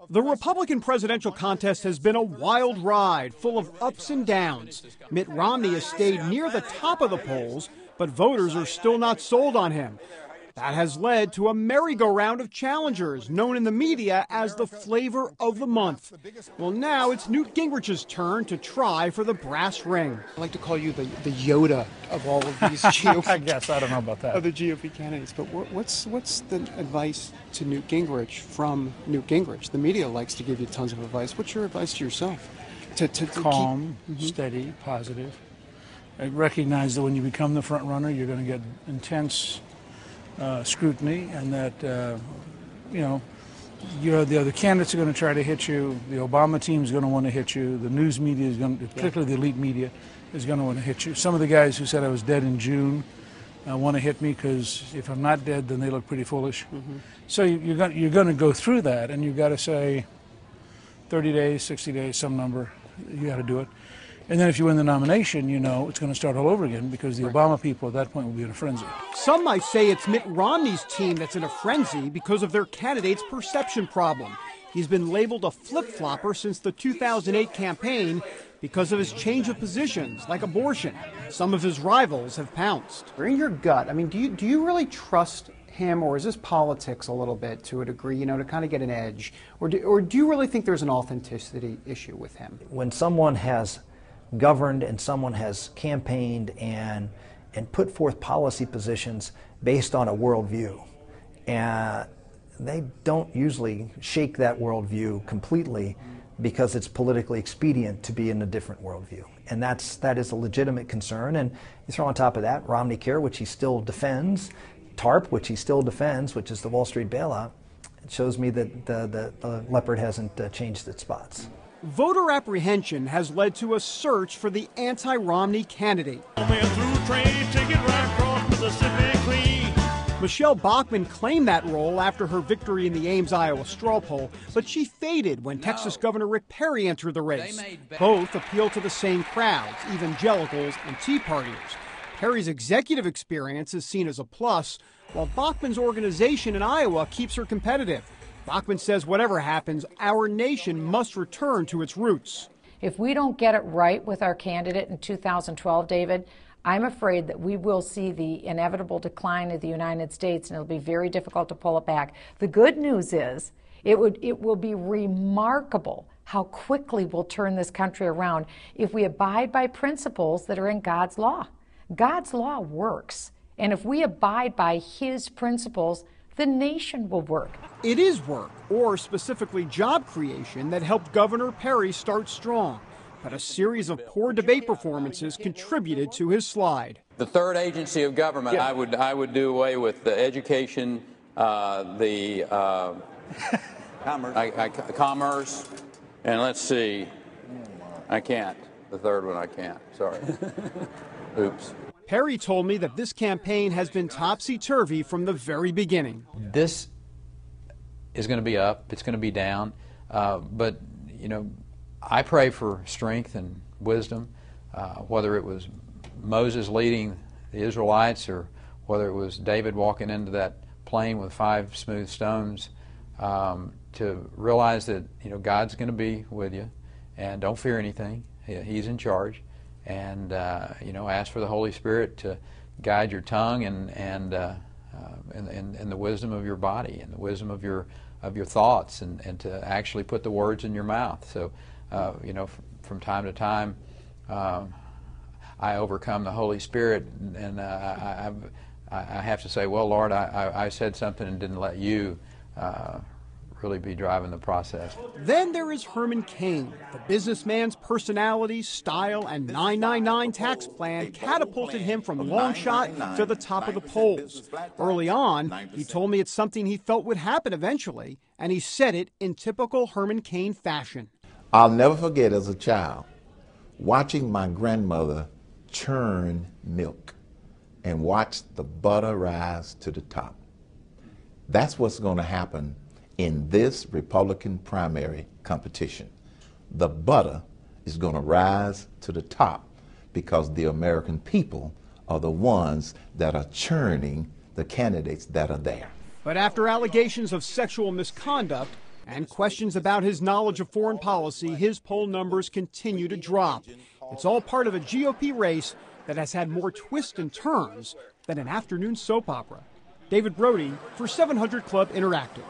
The Republican presidential contest has been a wild ride, full of ups and downs. Mitt Romney has stayed near the top of the polls, but voters are still not sold on him. That has led to a merry-go-round of challengers, known in the media as the flavor of the month. Well, now it's Newt Gingrich's turn to try for the brass ring. I like to call you the Yoda of all of these GOP. I guess, I don't know about that. Of the GOP candidates. But what's the advice to Newt Gingrich from Newt Gingrich? The media likes to give you tons of advice. What's your advice to yourself? To calm, steady, positive. I recognize that when you become the front runner, you're going to get intense scrutiny, and that the other candidates are going to try to hit you. The Obama team is going to want to hit you. The news media is going to, particularly the elite media, is going to want to hit you. Some of the guys who said I was dead in June want to hit me because if I'm not dead, then they look pretty foolish. So you're going to go through that, and you've got to say 30 days, 60 days, some number. You got to do it. And then if you win the nomination, you know it's going to start all over again because the Obama people at that point will be in a frenzy. Some might say it's Mitt Romney's team that's in a frenzy because of their candidate's perception problem. He's been labeled a flip-flopper since the 2008 campaign because of his change of positions, like abortion. Some of his rivals have pounced. In your gut, I mean, do you really trust him, or is this politics a little bit to a degree, to kind of get an edge? Or do you really think there's an authenticity issue with him? When someone has governed and someone has campaigned and put forth policy positions based on a worldview, and they don't usually shake that worldview completely because it's politically expedient to be in a different worldview, and that is a legitimate concern. And you throw on top of that Romney Care, which he still defends, TARP, which he still defends, which is the Wall Street bailout. It shows me that the leopard hasn't changed its spots. Voter apprehension has led to a search for the anti-Romney candidate. Michelle Bachmann claimed that role after her victory in the Ames, Iowa straw poll, but she faded when Texas Governor Rick Perry entered the race. Both appeal to the same crowds, evangelicals and Tea Partiers. Perry's executive experience is seen as a plus, while Bachmann's organization in Iowa keeps her competitive. Bachmann says whatever happens, our nation must return to its roots. If we don't get it right with our candidate in 2012, David, I'm afraid that we will see the inevitable decline of the United States, and it'll be very difficult to pull it back. The good news is it will be remarkable how quickly we'll turn this country around if we abide by principles that are in God's law. God's law works, and if we abide by His principles, the nation will work. It is work, or specifically job creation, that helped Governor Perry start strong. But a series of poor debate performances contributed to his slide. The third agency of government, I would do away with the education, commerce, and let's see, I can't. The third one I can't, sorry. Oops. Perry told me that this campaign has been topsy-turvy from the very beginning. This is going to be up, it's going to be down, but, I pray for strength and wisdom, whether it was Moses leading the Israelites or whether it was David walking into that plain with 5 smooth stones, to realize that, God's going to be with you, and don't fear anything. He's in charge. And ask for the Holy Spirit to guide your tongue and the wisdom of your body and the wisdom of your thoughts, and to actually put the words in your mouth. So, from time to time, I overcome the Holy Spirit, and I have to say, well, Lord, I said something and didn't let you really be driving the process. Then there is Herman Cain. The businessman's personality, style, and 999 tax plan catapulted him from long shot to the top of the polls. Early on, he told me it's something he felt would happen eventually, and he said it in typical Herman Cain fashion. I'll never forget as a child watching my grandmother churn milk and watch the butter rise to the top. That's what's going to happen in this Republican primary competition. The butter is going to rise to the top because the American people are the ones that are churning the candidates that are there. But after allegations of sexual misconduct, and questions about his knowledge of foreign policy, his poll numbers continue to drop. It's all part of a GOP race that has had more twists and turns than an afternoon soap opera. David Brody for 700 Club Interactive.